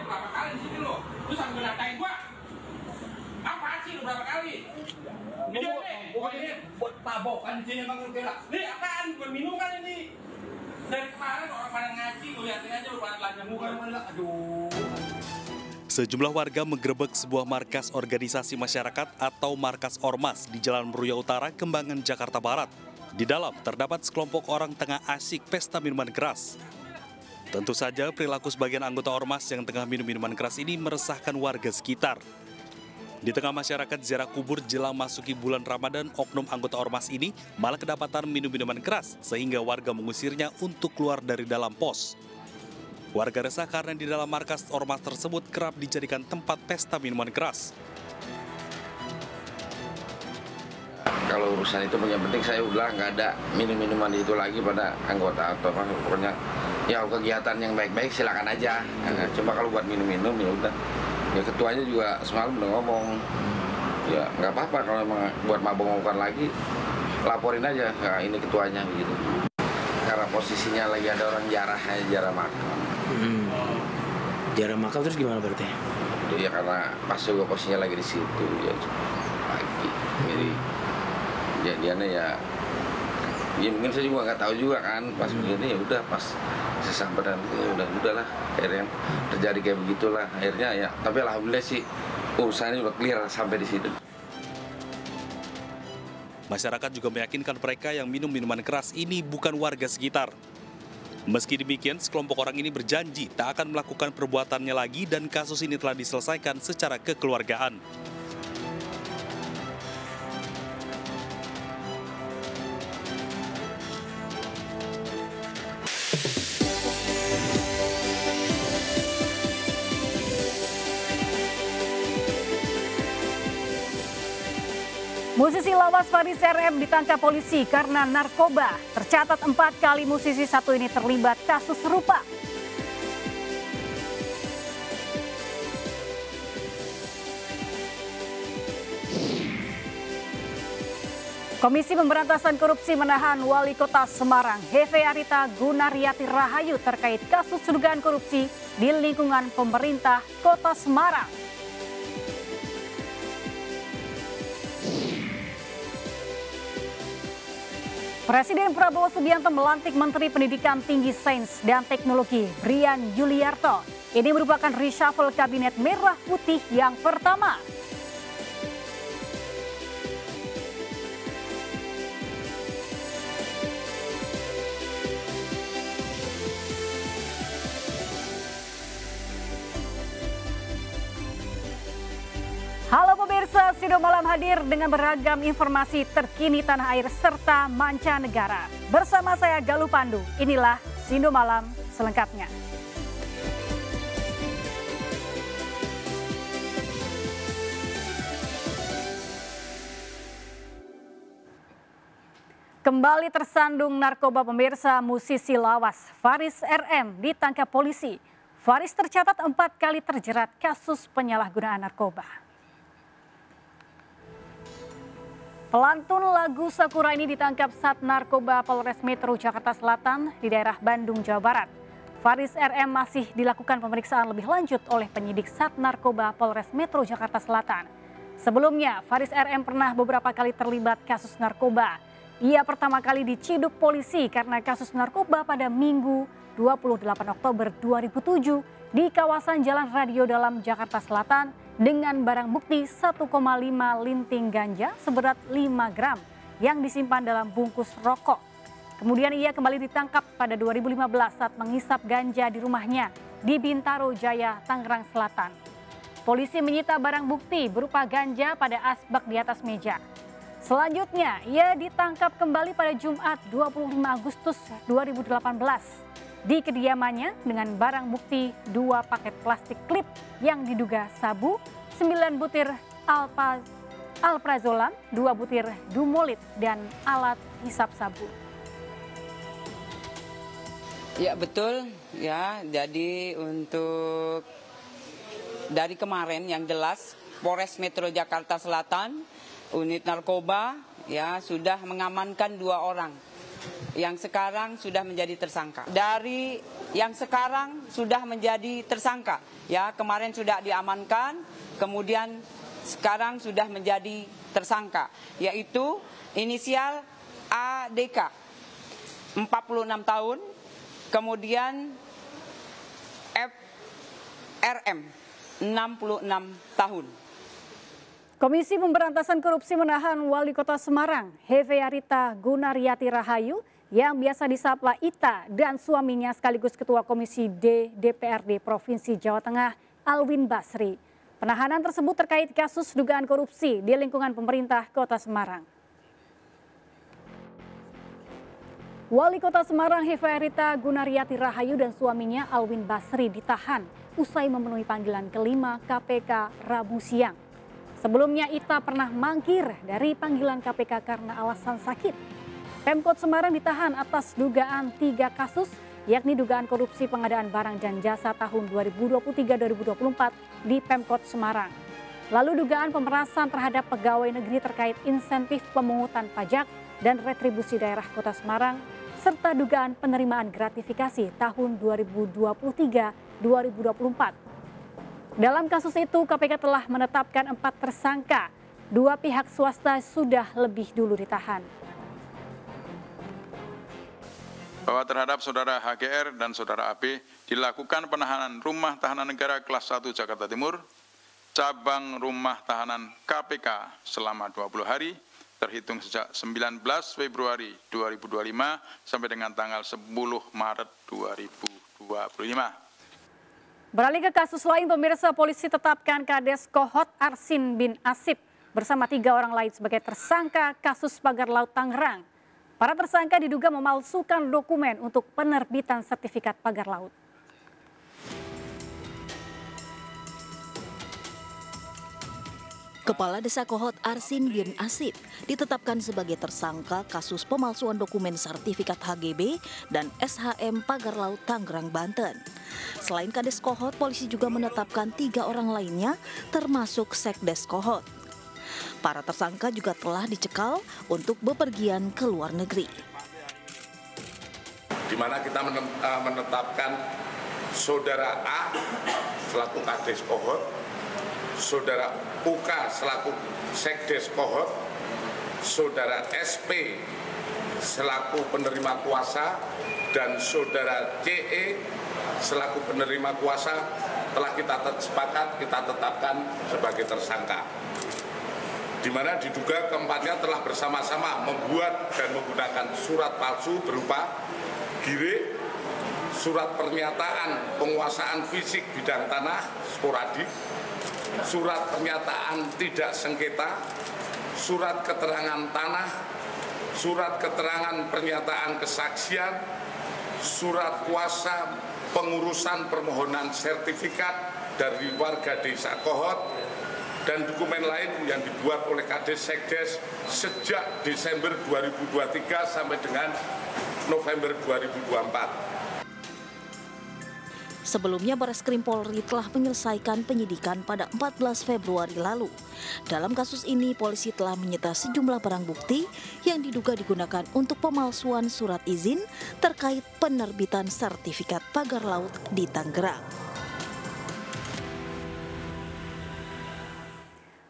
berapa kali di sini lo? Lu sampai ngatain gua. Apa sih lu berapa kali? Video nih, buat tabokan di sini Bang Kira. Nih apaan? Bukan minum kan ini. Dari kemarin orang pada ngaji, lu liatin aja lu pada telanjang muka. Aduh. Sejumlah warga menggerebek sebuah markas organisasi masyarakat atau markas Ormas di Jalan Meruya Utara, Kembangan, Jakarta Barat. Di dalam terdapat sekelompok orang tengah asyik pesta minuman keras. Tentu saja perilaku sebagian anggota Ormas yang tengah minum minuman keras ini meresahkan warga sekitar. Di tengah masyarakat ziarah kubur jelang masuki bulan Ramadan, oknum anggota Ormas ini malah kedapatan minum minuman keras sehingga warga mengusirnya untuk keluar dari dalam pos. Warga resah karena di dalam markas Ormas tersebut kerap dijadikan tempat pesta minuman keras. Kalau urusan itu yang penting saya udah nggak ada minum-minuman itu lagi pada anggota atau apa, pokoknya ya kegiatan yang baik-baik silakan aja. Cuma kalau buat minum-minum ya udah. Ya ketuanya juga semalam udah ngomong, ya nggak apa-apa kalau emang buat mabok-mabokan lagi, laporin aja, nah, ini ketuanya begitu. Karena posisinya lagi ada orang jarah makam. Jarah makam terus gimana berarti? Ya karena pas juga posisinya lagi di situ ya pagi, jadi jadiannya ya mungkin saya juga nggak tahu juga kan pas begini ya udah pas sesampai dan ya udahlah akhirnya terjadi kayak begitulah akhirnya ya, tapi alhamdulillah sih urusannya udah clear sampai di situ. Masyarakat juga meyakinkan mereka yang minum minuman keras ini bukan warga sekitar. Meski demikian, sekelompok orang ini berjanji tak akan melakukan perbuatannya lagi dan kasus ini telah diselesaikan secara kekeluargaan. Musisi lawas Faris RM ditangkap polisi karena narkoba. Tercatat 4 kali musisi satu ini terlibat kasus serupa. Komisi Pemberantasan Korupsi menahan Wali Kota Semarang, Heve Arita Gunariyati Rahayu terkait kasus dugaan korupsi di lingkungan pemerintah Kota Semarang. Presiden Prabowo Subianto melantik Menteri Pendidikan Tinggi Sains dan Teknologi Brian Yuliarto. Ini merupakan reshuffle kabinet merah putih yang pertama. Halo pemirsa, Sindo Malam hadir dengan beragam informasi terkini tanah air serta mancanegara. Bersama saya Galuh Pandu, inilah Sindo Malam selengkapnya. Kembali tersandung narkoba pemirsa, musisi lawas Faris RM ditangkap polisi. Faris tercatat 4 kali terjerat kasus penyalahgunaan narkoba. Pelantun lagu Sakura ini ditangkap Sat Narkoba Polres Metro Jakarta Selatan di daerah Bandung, Jawa Barat. Faris RM masih dilakukan pemeriksaan lebih lanjut oleh penyidik Sat Narkoba Polres Metro Jakarta Selatan. Sebelumnya, Faris RM pernah beberapa kali terlibat kasus narkoba. Ia pertama kali diciduk polisi karena kasus narkoba pada Minggu 28 Oktober 2007 di kawasan Jalan Radio Dalam, Jakarta Selatan dengan barang bukti 1,5 linting ganja seberat 5 gram yang disimpan dalam bungkus rokok. Kemudian ia kembali ditangkap pada 2015 saat mengisap ganja di rumahnya di Bintaro Jaya, Tangerang Selatan. Polisi menyita barang bukti berupa ganja pada asbak di atas meja. Selanjutnya, ia ditangkap kembali pada Jumat 25 Agustus 2018 di kediamannya dengan barang bukti 2 paket plastik klip yang diduga sabu, 9 butir alprazolam, 2 butir dumolit, dan alat hisap sabu. Ya betul ya, jadi untuk dari kemarin yang jelas Polres Metro Jakarta Selatan, unit narkoba ya sudah mengamankan 2 orang yang sekarang sudah menjadi tersangka. Dari yang sekarang sudah menjadi tersangka. Ya, kemarin sudah diamankan, kemudian sekarang sudah menjadi tersangka, yaitu inisial ADK 46 tahun, kemudian FRM 66 tahun. Komisi Pemberantasan Korupsi menahan Wali Kota Semarang, Hefearita Gunariyati Rahayu, yang biasa disapa Ita, dan suaminya sekaligus Ketua Komisi D DPRD Provinsi Jawa Tengah, Alwin Basri. Penahanan tersebut terkait kasus dugaan korupsi di lingkungan pemerintah Kota Semarang. Wali Kota Semarang Hefearita Gunariyati Rahayu dan suaminya Alwin Basri ditahan usai memenuhi panggilan kelima KPK Rabu siang. Sebelumnya Ita pernah mangkir dari panggilan KPK karena alasan sakit. Pemkot Semarang ditahan atas dugaan 3 kasus, yakni dugaan korupsi pengadaan barang dan jasa tahun 2023-2024 di Pemkot Semarang. Lalu dugaan pemerasan terhadap pegawai negeri terkait insentif pemungutan pajak dan retribusi daerah Kota Semarang, serta dugaan penerimaan gratifikasi tahun 2023-2024. Dalam kasus itu, KPK telah menetapkan 4 tersangka. 2 pihak swasta sudah lebih dulu ditahan. Bahwa terhadap saudara HGR dan saudara AB dilakukan penahanan Rumah Tahanan Negara kelas 1 Jakarta Timur, cabang Rumah Tahanan KPK selama 20 hari, terhitung sejak 19 Februari 2025 sampai dengan tanggal 10 Maret 2025. Beralih ke kasus lain, pemirsa, polisi tetapkan Kades Kohot Arsin bin Asip bersama 3 orang lain sebagai tersangka kasus pagar laut Tangerang. Para tersangka diduga memalsukan dokumen untuk penerbitan sertifikat pagar laut. Kepala Desa Kohot Arsin bin Asip ditetapkan sebagai tersangka kasus pemalsuan dokumen sertifikat HGB dan SHM Pagar Laut Tangerang, Banten. Selain Kades Kohot, polisi juga menetapkan 3 orang lainnya termasuk Sekdes Kohot. Para tersangka juga telah dicekal untuk bepergian ke luar negeri. Di mana kita menetapkan Saudara A selaku Kades Kohot, Saudara UK selaku Sekdes Kohot, Saudara SP selaku penerima kuasa, dan Saudara CE selaku penerima kuasa telah kita tetapkan sebagai tersangka. Di mana diduga keempatnya telah bersama-sama membuat dan menggunakan surat palsu berupa gire, surat pernyataan penguasaan fisik bidang tanah sporadik, surat pernyataan tidak sengketa, surat keterangan tanah, surat keterangan pernyataan kesaksian, surat kuasa pengurusan permohonan sertifikat dari warga desa Kohot, dan dokumen lain yang dibuat oleh Kades Sekdes sejak Desember 2023 sampai dengan November 2024. Sebelumnya, Bareskrim Polri telah menyelesaikan penyidikan pada 14 Februari lalu. Dalam kasus ini, polisi telah menyita sejumlah barang bukti yang diduga digunakan untuk pemalsuan surat izin terkait penerbitan sertifikat pagar laut di Tangerang.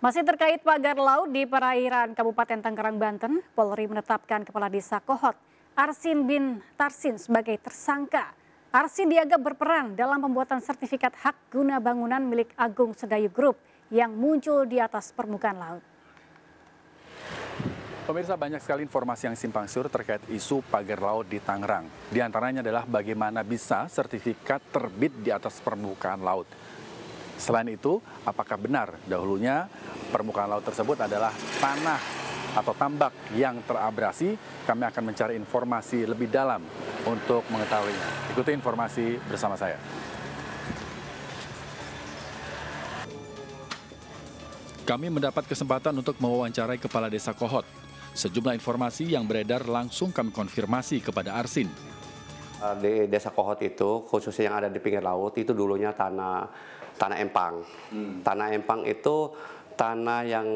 Masih terkait pagar laut di perairan Kabupaten Tangerang, Banten, Polri menetapkan Kepala Desa Kohot Arsin bin Tarsin sebagai tersangka. Arsin dianggap berperan dalam pembuatan sertifikat hak guna bangunan milik Agung Sedayu Group yang muncul di atas permukaan laut. Pemirsa, banyak sekali informasi yang simpang siur terkait isu pagar laut di Tangerang. Di antaranya adalah bagaimana bisa sertifikat terbit di atas permukaan laut. Selain itu, apakah benar dahulunya permukaan laut tersebut adalah tanah atau tambak yang terabrasi? Kami akan mencari informasi lebih dalam untuk mengetahuinya. Ikuti informasi bersama saya. Kami mendapat kesempatan untuk mewawancarai Kepala Desa Kohot. Sejumlah informasi yang beredar langsung kami konfirmasi kepada Arsin. Di Desa Kohot itu, khususnya yang ada di pinggir laut, itu dulunya tanah empang. Tanah empang itu tanah yang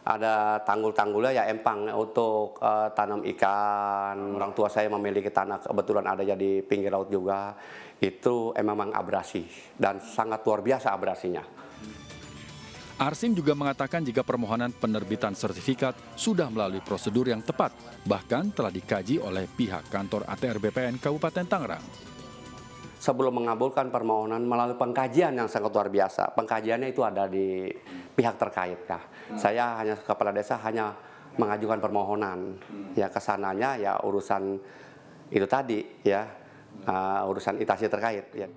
ada tanggul-tanggulnya ya empang untuk tanam ikan. Orang tua saya memiliki tanah kebetulan ada di pinggir laut juga. Itu memang abrasi dan sangat luar biasa abrasinya. Arsin juga mengatakan jika permohonan penerbitan sertifikat sudah melalui prosedur yang tepat, bahkan telah dikaji oleh pihak kantor ATR BPN Kabupaten Tangerang. Sebelum mengabulkan permohonan melalui pengkajian yang sangat luar biasa. Pengkajiannya itu ada di pihak terkait. Saya hanya kepala desa hanya mengajukan permohonan. Ya kesananya ya urusan itu tadi ya urusan instansi terkait. Ya.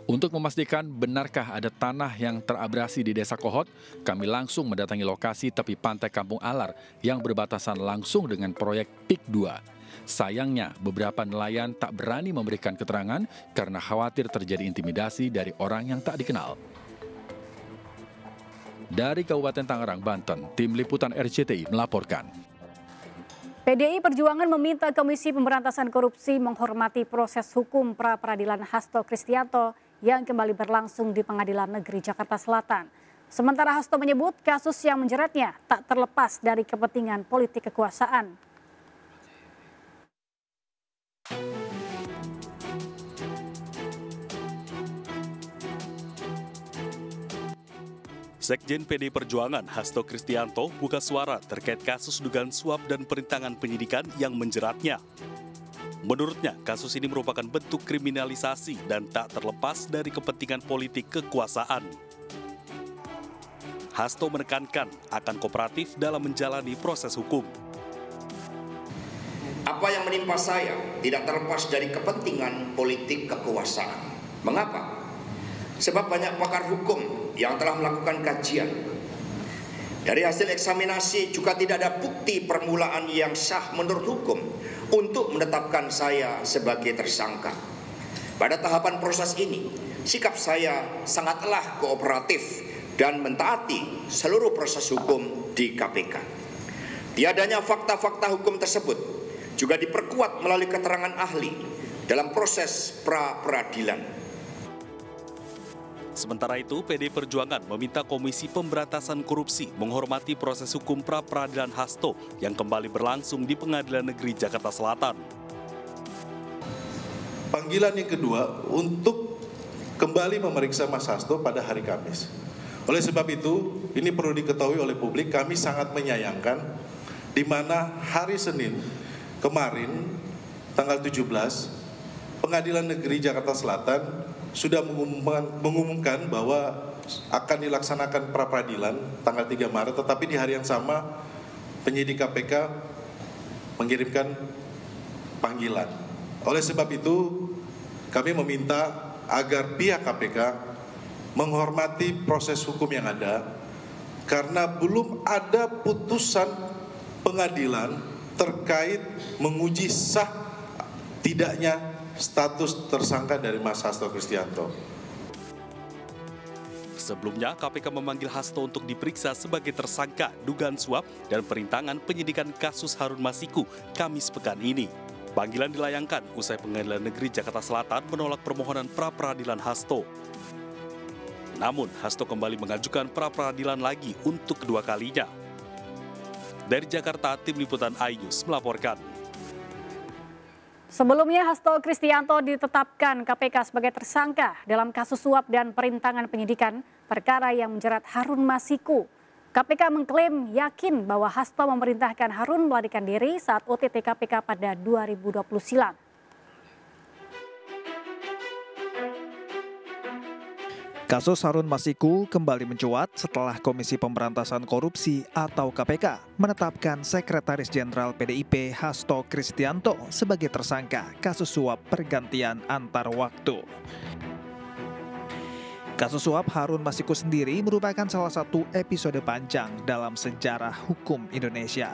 Untuk memastikan benarkah ada tanah yang terabrasi di Desa Kohot, kami langsung mendatangi lokasi tepi pantai Kampung Alar yang berbatasan langsung dengan proyek PIK 2. Sayangnya, beberapa nelayan tak berani memberikan keterangan karena khawatir terjadi intimidasi dari orang yang tak dikenal. Dari Kabupaten Tangerang, Banten, Tim Liputan RCTI melaporkan. PDI Perjuangan meminta Komisi Pemberantasan Korupsi menghormati proses hukum pra-peradilan Hasto Kristianto yang kembali berlangsung di Pengadilan Negeri Jakarta Selatan. Sementara Hasto menyebut kasus yang menjeratnya tak terlepas dari kepentingan politik kekuasaan. Sekjen PDI Perjuangan Hasto Kristianto buka suara terkait kasus dugaan suap dan perintangan penyidikan yang menjeratnya. Menurutnya, kasus ini merupakan bentuk kriminalisasi dan tak terlepas dari kepentingan politik kekuasaan. Hasto menekankan akan kooperatif dalam menjalani proses hukum. Apa yang menimpa saya tidak terlepas dari kepentingan politik kekuasaan. Mengapa? Sebab banyak pakar hukum yang telah melakukan kajian. Dari hasil eksaminasi juga tidak ada bukti permulaan yang sah menurut hukum untuk menetapkan saya sebagai tersangka. Pada tahapan proses ini, sikap saya sangatlah kooperatif dan mentaati seluruh proses hukum di KPK. Tiadanya fakta-fakta hukum tersebut juga diperkuat melalui keterangan ahli dalam proses pra-peradilan. Sementara itu, PDI Perjuangan meminta Komisi Pemberantasan Korupsi menghormati proses hukum pra-peradilan Hasto yang kembali berlangsung di Pengadilan Negeri Jakarta Selatan. Panggilan yang kedua untuk kembali memeriksa Mas Hasto pada hari Kamis. Oleh sebab itu, ini perlu diketahui oleh publik, kami sangat menyayangkan di mana hari Senin kemarin, tanggal 17, Pengadilan Negeri Jakarta Selatan sudah mengumumkan bahwa akan dilaksanakan pra-peradilan tanggal 3 Maret, tetapi di hari yang sama penyidik KPK mengirimkan panggilan. Oleh sebab itu, kami meminta agar pihak KPK menghormati proses hukum yang ada, karena belum ada putusan pengadilan terkait menguji sah tidaknya status tersangka dari Mas Hasto Kristianto. Sebelumnya, KPK memanggil Hasto untuk diperiksa sebagai tersangka dugaan suap dan perintangan penyidikan kasus Harun Masiku Kamis pekan ini. Panggilan dilayangkan usai Pengadilan Negeri Jakarta Selatan menolak permohonan pra-peradilan Hasto. Namun, Hasto kembali mengajukan pra-peradilan lagi untuk kedua kalinya. Dari Jakarta, Tim Liputan iNews melaporkan. Sebelumnya Hasto Kristianto ditetapkan KPK sebagai tersangka dalam kasus suap dan perintangan penyidikan perkara yang menjerat Harun Masiku. KPK mengklaim yakin bahwa Hasto memerintahkan Harun melarikan diri saat OTT KPK pada 2020 silam. Kasus Harun Masiku kembali mencuat setelah Komisi Pemberantasan Korupsi atau KPK menetapkan Sekretaris Jenderal PDIP Hasto Kristianto sebagai tersangka kasus suap pergantian antar waktu. Kasus suap Harun Masiku sendiri merupakan salah satu episode panjang dalam sejarah hukum Indonesia.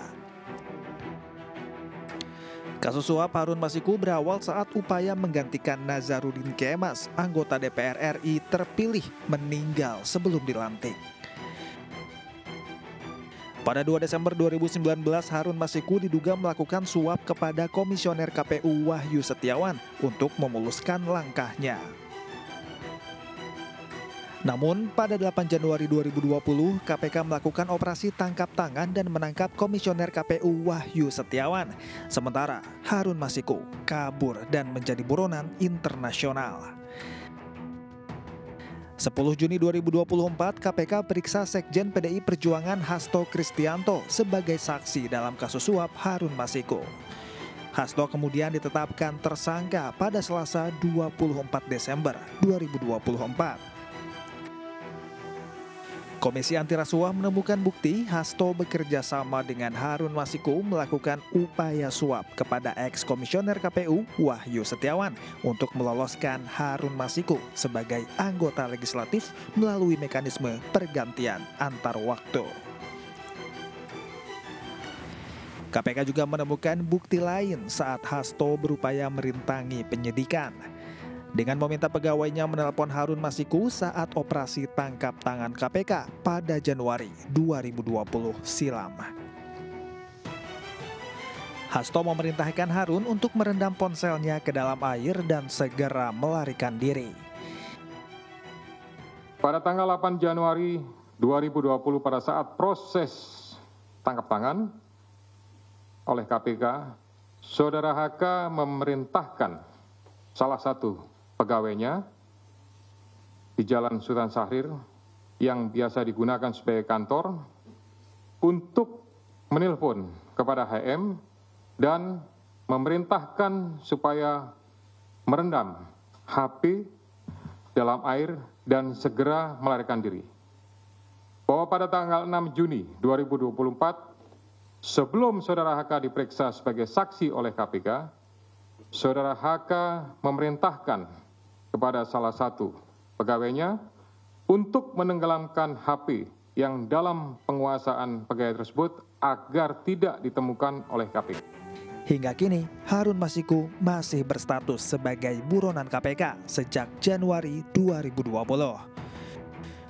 Kasus suap Harun Masiku berawal saat upaya menggantikan Nazarudin Kemas, anggota DPR RI terpilih, meninggal sebelum dilantik. Pada 2 Desember 2019, Harun Masiku diduga melakukan suap kepada Komisioner KPU Wahyu Setiawan untuk memuluskan langkahnya. Namun, pada 8 Januari 2020, KPK melakukan operasi tangkap tangan dan menangkap Komisioner KPU Wahyu Setiawan. Sementara Harun Masiku kabur dan menjadi buronan internasional. 10 Juni 2024, KPK periksa Sekjen PDI Perjuangan Hasto Kristianto sebagai saksi dalam kasus suap Harun Masiku. Hasto kemudian ditetapkan tersangka pada Selasa 24 Desember 2024. Komisi Anti Rasuah menemukan bukti Hasto bekerja sama dengan Harun Masiku melakukan upaya suap kepada ex-komisioner KPU Wahyu Setiawan untuk meloloskan Harun Masiku sebagai anggota legislatif melalui mekanisme pergantian antar waktu. KPK juga menemukan bukti lain saat Hasto berupaya merintangi penyidikan dengan meminta pegawainya menelpon Harun Masiku saat operasi tangkap tangan KPK pada Januari 2020 silam. Hasto memerintahkan Harun untuk merendam ponselnya ke dalam air dan segera melarikan diri. Pada tanggal 8 Januari 2020 pada saat proses tangkap tangan oleh KPK, Saudara HK memerintahkan salah satu pegawainya di Jalan Sultan Syahrir yang biasa digunakan sebagai kantor untuk menelpon kepada HM dan memerintahkan supaya merendam HP dalam air dan segera melarikan diri. Bahwa pada tanggal 6 Juni 2024, sebelum Saudara HK diperiksa sebagai saksi oleh KPK, Saudara HK memerintahkan kepada salah satu pegawainya untuk menenggelamkan HP yang dalam penguasaan pegawai tersebut agar tidak ditemukan oleh KPK. Hingga kini, Harun Masiku masih berstatus sebagai buronan KPK sejak Januari 2020.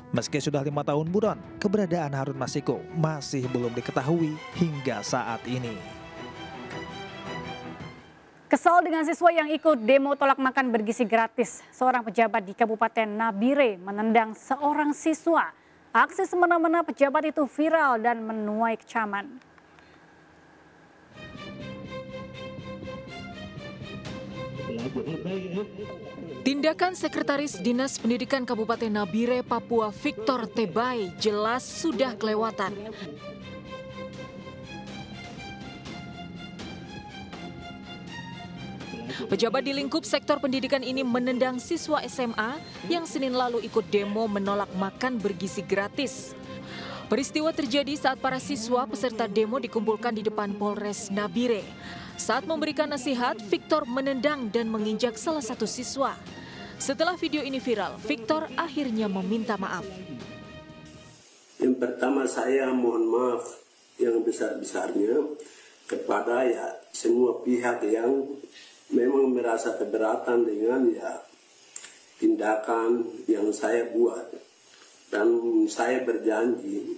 Meski sudah 5 tahun buron, keberadaan Harun Masiku masih belum diketahui hingga saat ini. Kesal dengan siswa yang ikut demo tolak makan bergizi gratis, seorang pejabat di Kabupaten Nabire menendang seorang siswa. Aksi semena-mena pejabat itu viral dan menuai kecaman. Tindakan Sekretaris Dinas Pendidikan Kabupaten Nabire, Papua, Victor Tebai jelas sudah kelewatan. Pejabat di lingkup sektor pendidikan ini menendang siswa SMA yang Senin lalu ikut demo menolak makan bergizi gratis. Peristiwa terjadi saat para siswa peserta demo dikumpulkan di depan Polres Nabire. Saat memberikan nasihat, Victor menendang dan menginjak salah satu siswa. Setelah video ini viral, Victor akhirnya meminta maaf. Yang pertama, saya mohon maaf yang besar-besarnya kepada semua pihak yang memang merasa keberatan dengan tindakan yang saya buat, dan saya berjanji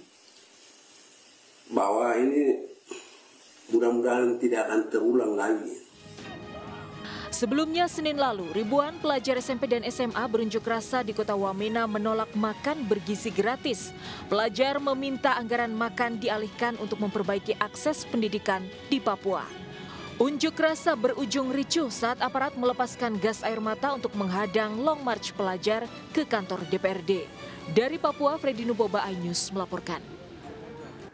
bahwa ini mudah-mudahan tidak akan terulang lagi. Sebelumnya Senin lalu, ribuan pelajar SMP dan SMA berunjuk rasa di Kota Wamena menolak makan bergizi gratis. Pelajar meminta anggaran makan dialihkan untuk memperbaiki akses pendidikan di Papua. Unjuk rasa berujung ricuh saat aparat melepaskan gas air mata untuk menghadang long march pelajar ke kantor DPRD. Dari Papua, Freddy Nuboba, iNews melaporkan.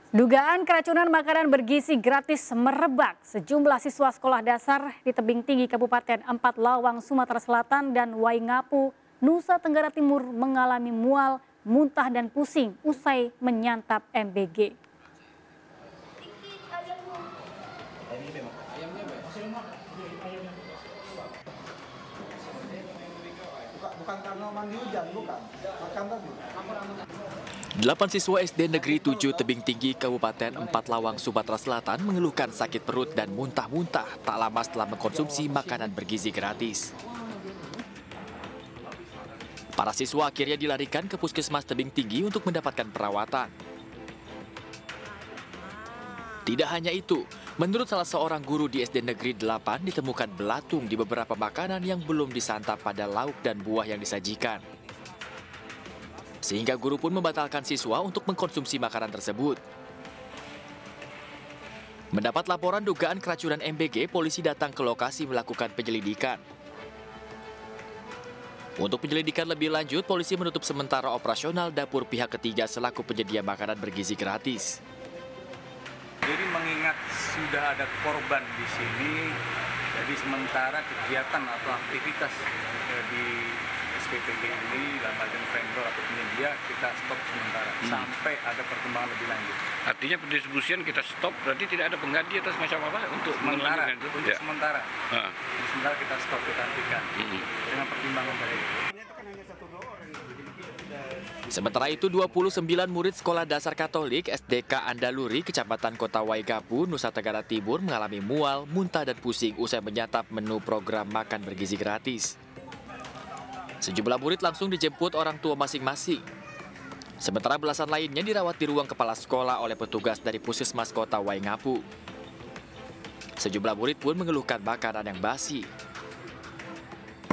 Dugaan keracunan makanan bergizi gratis merebak. Sejumlah siswa sekolah dasar di tebing tinggi Kabupaten Empat Lawang, Sumatera Selatan dan Waingapu, Nusa Tenggara Timur mengalami mual, muntah dan pusing usai menyantap MBG. Bukan karena mandi hujan, bukan. Makan tadi. 8 siswa SD Negeri 7 Tebing Tinggi Kabupaten Empat Lawang, Sumatera Selatan mengeluhkan sakit perut dan muntah-muntah tak lama setelah mengkonsumsi makanan bergizi gratis. Para siswa akhirnya dilarikan ke Puskesmas Tebing Tinggi untuk mendapatkan perawatan. Tidak hanya itu, menurut salah seorang guru di SD Negeri 8 ditemukan belatung di beberapa makanan yang belum disantap pada lauk dan buah yang disajikan. sehingga guru pun membatalkan siswa untuk mengkonsumsi makanan tersebut. Mendapat laporan dugaan keracunan MBG, polisi datang ke lokasi melakukan penyelidikan. Untuk penyelidikan lebih lanjut, polisi menutup sementara operasional dapur pihak ketiga selaku penyedia makanan bergizi gratis. Jadi mengingat sudah ada korban di sini, jadi sementara kegiatan atau aktivitas di SPPG ini dalam artian vendor atau penyedia kita stop sementara sampai ada perkembangan lebih lanjut. Artinya pendistribusian kita stop, berarti tidak ada pengganti atau semacam apa untuk sementara, itu? untuk Ya. sementara. Sementara kita stop, kita hentikan dengan pertimbangan tadi. Sementara itu, 29 murid Sekolah Dasar Katolik SDK Andaluri, Kecamatan Kota Waingapu, Nusa Tenggara Timur mengalami mual, muntah dan pusing usai menyantap menu program makan bergizi gratis. Sejumlah murid langsung dijemput orang tua masing-masing. Sementara belasan lainnya dirawat di ruang kepala sekolah oleh petugas dari Puskesmas Kota Waingapu. Sejumlah murid pun mengeluhkan makanan yang basi.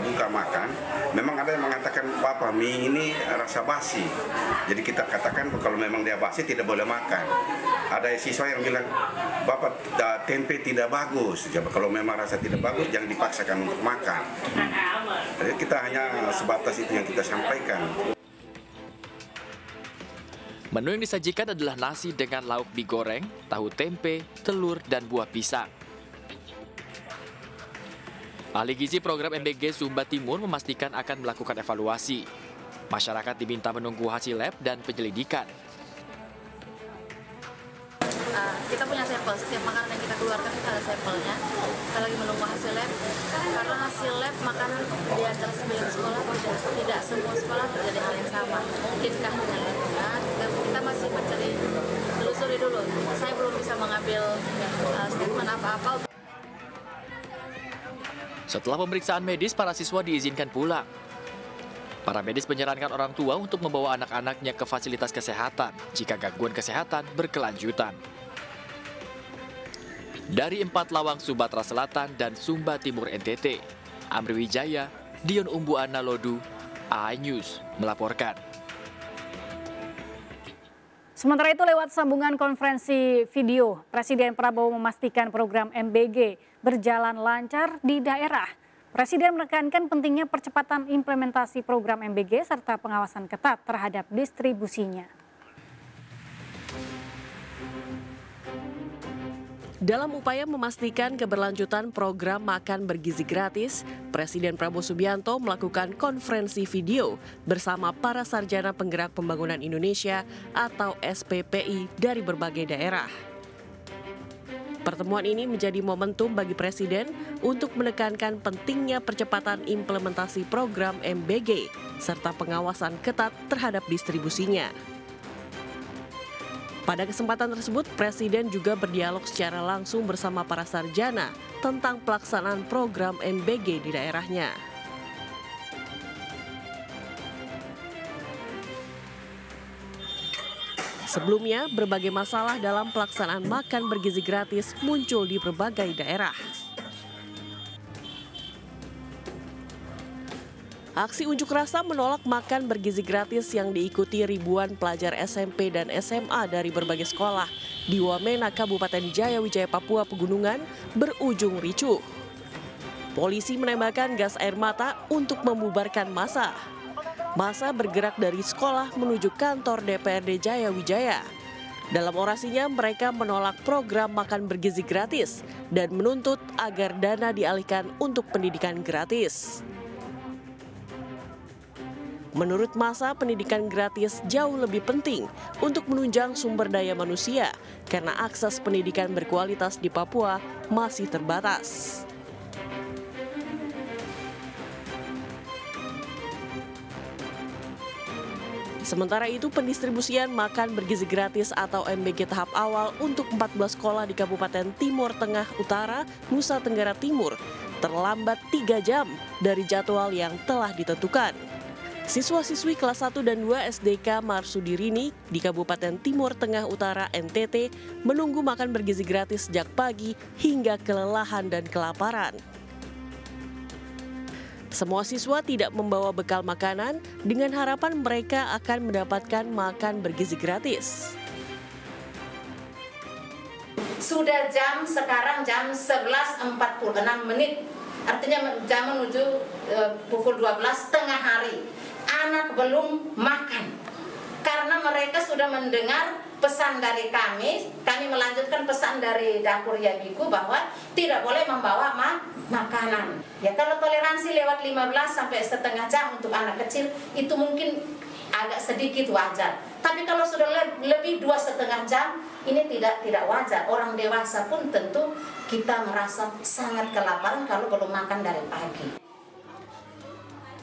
Buka makan, memang ada yang mengatakan Bapak mie ini rasa basi. Jadi kita katakan kalau memang dia basi tidak boleh makan. Ada siswa yang bilang Bapak tempe tidak bagus. Jadi kalau memang rasa tidak bagus jangan dipaksakan untuk makan. Jadi kita hanya sebatas itu yang kita sampaikan. Menu yang disajikan adalah nasi dengan lauk mie goreng, tahu tempe, telur, dan buah pisang. Ahli gizi program MBG Sumba Timur memastikan akan melakukan evaluasi. Masyarakat diminta menunggu hasil lab dan penyelidikan. Kita punya sampel, setiap makanan yang kita keluarkan kita ada sampelnya. Kita lagi menunggu hasil lab, karena hasil lab makanan di antara 9 sekolah tidak semua sekolah terjadi hal yang sama. Mungkinkah dengan labnya, kita masih mencari, telusuri dulu. Saya belum bisa mengambil statement apa-apa. Setelah pemeriksaan medis, para siswa diizinkan pulang. Para medis menyarankan orang tua untuk membawa anak-anaknya ke fasilitas kesehatan jika gangguan kesehatan berkelanjutan. Dari 4 Lawang, Sumatera Selatan dan Sumba Timur NTT, Amri Wijaya, Dion Umbuana Lodu, iNews melaporkan. Sementara itu lewat sambungan konferensi video, Presiden Prabowo memastikan program MBG berjalan lancar di daerah. Presiden menekankan pentingnya percepatan implementasi program MBG serta pengawasan ketat terhadap distribusinya. Dalam upaya memastikan keberlanjutan program makan bergizi gratis, Presiden Prabowo Subianto melakukan konferensi video bersama para sarjana penggerak pembangunan Indonesia atau SPPI dari berbagai daerah. Pertemuan ini menjadi momentum bagi Presiden untuk menekankan pentingnya percepatan implementasi program MBG serta pengawasan ketat terhadap distribusinya. Pada kesempatan tersebut, Presiden juga berdialog secara langsung bersama para sarjana tentang pelaksanaan program MBG di daerahnya. Sebelumnya, berbagai masalah dalam pelaksanaan makan bergizi gratis muncul di berbagai daerah. Aksi unjuk rasa menolak makan bergizi gratis yang diikuti ribuan pelajar SMP dan SMA dari berbagai sekolah di Wamena, Kabupaten Jayawijaya, Papua Pegunungan berujung ricuh. Polisi menembakkan gas air mata untuk membubarkan massa. Massa bergerak dari sekolah menuju kantor DPRD Jayawijaya. Dalam orasinya, mereka menolak program makan bergizi gratis dan menuntut agar dana dialihkan untuk pendidikan gratis. Menurut massa, pendidikan gratis jauh lebih penting untuk menunjang sumber daya manusia karena akses pendidikan berkualitas di Papua masih terbatas. Sementara itu, pendistribusian makan bergizi gratis atau MBG tahap awal untuk 14 sekolah di Kabupaten Timur Tengah Utara, Nusa Tenggara Timur terlambat 3 jam dari jadwal yang telah ditentukan. Siswa-siswi kelas 1 dan 2 SDK Marsudirini di Kabupaten Timur Tengah Utara NTT menunggu makan bergizi gratis sejak pagi hingga kelelahan dan kelaparan. Semua siswa tidak membawa bekal makanan dengan harapan mereka akan mendapatkan makan bergizi gratis. Sudah sekarang jam 11.46 menit, artinya jam menuju pukul 12 tengah hari. Anak belum makan karena mereka sudah mendengar pesan dari kami melanjutkan pesan dari dapur Yabiku bahwa tidak boleh membawa makanan. Ya kalau toleransi lewat 15 sampai setengah jam untuk anak kecil itu mungkin agak sedikit wajar. Tapi kalau sudah lebih 2,5 jam ini tidak wajar. Orang dewasa pun tentu kita merasa sangat kelaparan kalau belum makan dari pagi.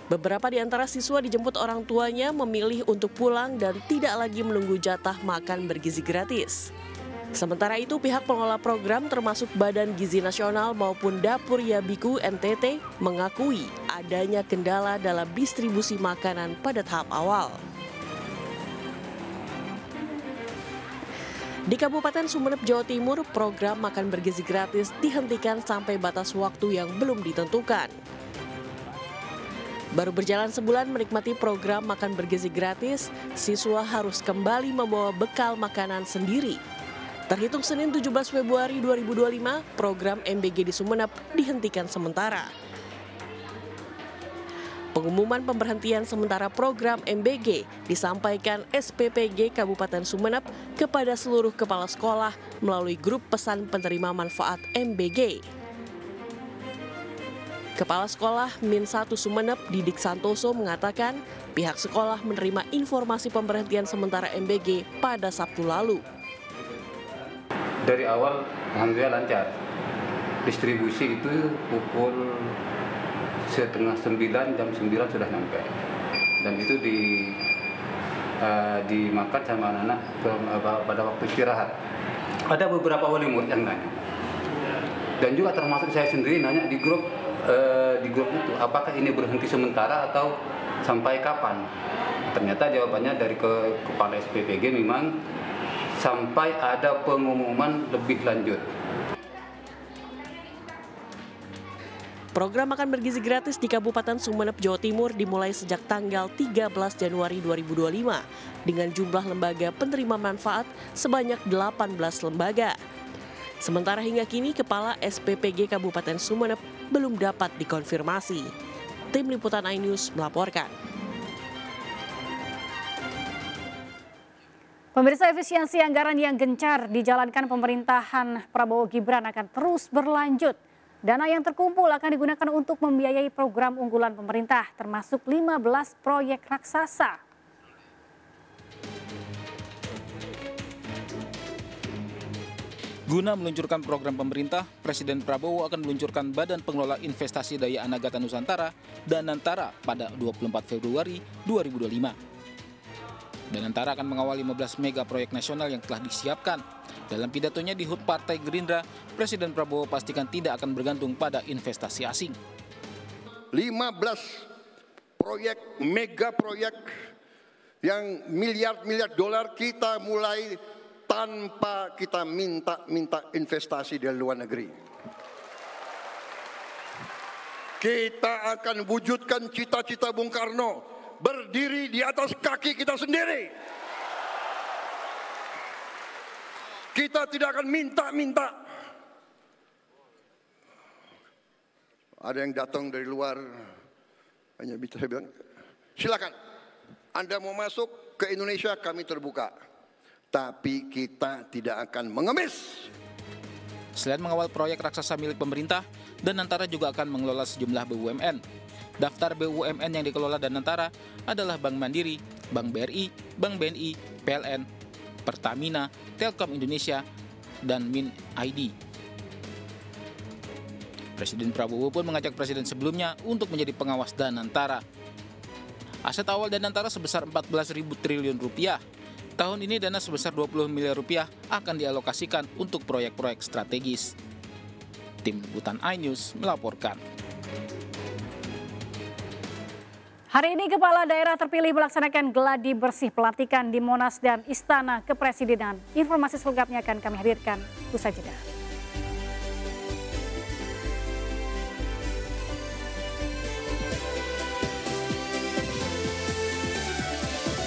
Beberapa di antara siswa dijemput orang tuanya memilih untuk pulang dan tidak lagi menunggu jatah makan bergizi gratis. Sementara itu, pihak pengelola program termasuk Badan Gizi Nasional maupun Dapur Yabiku NTT mengakui adanya kendala dalam distribusi makanan pada tahap awal. Di Kabupaten Sumeneb, Jawa Timur, program makan bergizi gratis dihentikan sampai batas waktu yang belum ditentukan. Baru berjalan sebulan menikmati program makan bergizi gratis, siswa harus kembali membawa bekal makanan sendiri. Terhitung Senin 17 Februari 2025, program MBG di Sumeneb dihentikan sementara. Pengumuman pemberhentian sementara program MBG disampaikan SPPG Kabupaten Sumeneb kepada seluruh kepala sekolah melalui grup pesan penerima manfaat MBG. Kepala Sekolah Min 1 Sumeneb, Didik Santoso, mengatakan pihak sekolah menerima informasi pemberhentian sementara MBG pada Sabtu lalu. Dari awal, alhamdulillah lancar. Distribusi itu pukul 8:30, jam 9 sudah nyampe. Dan itu dimakan sama anak-anak pada waktu istirahat. Ada beberapa wali murid yang nanya. Dan juga termasuk saya sendiri nanya di grup itu, apakah ini berhenti sementara atau sampai kapan? Ternyata jawabannya dari kepala SPPG memang sampai ada pengumuman lebih lanjut. Program makan bergizi gratis di Kabupaten Sumeneb, Jawa Timur dimulai sejak tanggal 13 Januari 2025 dengan jumlah lembaga penerima manfaat sebanyak 18 lembaga. Sementara hingga kini Kepala SPPG Kabupaten Sumeneb belum dapat dikonfirmasi. Tim Liputan iNews melaporkan. Pemirsa, efisiensi anggaran yang gencar dijalankan pemerintahan Prabowo Gibran akan terus berlanjut. Dana yang terkumpul akan digunakan untuk membiayai program unggulan pemerintah, termasuk 15 proyek raksasa. Guna meluncurkan program pemerintah, Presiden Prabowo akan meluncurkan Badan Pengelola Investasi Daya Anagata Nusantara Danantara pada 24 Februari 2025. Danantara akan mengawal 15 mega proyek nasional yang telah disiapkan. Dalam pidatonya di HUT Partai Gerindra, Presiden Prabowo pastikan tidak akan bergantung pada investasi asing. 15 proyek, mega proyek yang miliar-miliar dolar kita mulai tanpa kita minta investasi dari luar negeri. Kita akan wujudkan cita-cita Bung Karno, berdiri di atas kaki kita sendiri. Kita tidak akan minta-minta. Ada yang datang dari luar, hanya bisa bilang, silakan, Anda mau masuk ke Indonesia, kami terbuka. Tapi kita tidak akan mengemis. Selain mengawal proyek raksasa milik pemerintah, Danantara juga akan mengelola sejumlah BUMN. Daftar BUMN yang dikelola Danantara adalah Bank Mandiri, Bank BRI, Bank BNI, PLN, Pertamina, Telkom Indonesia, dan Min ID. Presiden Prabowo pun mengajak presiden sebelumnya untuk menjadi pengawas Danantara. Aset awal Danantara sebesar 14.000 triliun rupiah. Tahun ini dana sebesar 20 miliar rupiah akan dialokasikan untuk proyek-proyek strategis. Tim Liputan iNews melaporkan. Hari ini Kepala Daerah terpilih melaksanakan gladi bersih pelantikan di Monas dan Istana Kepresidenan. Informasi selengkapnya akan kami hadirkan usai jeda.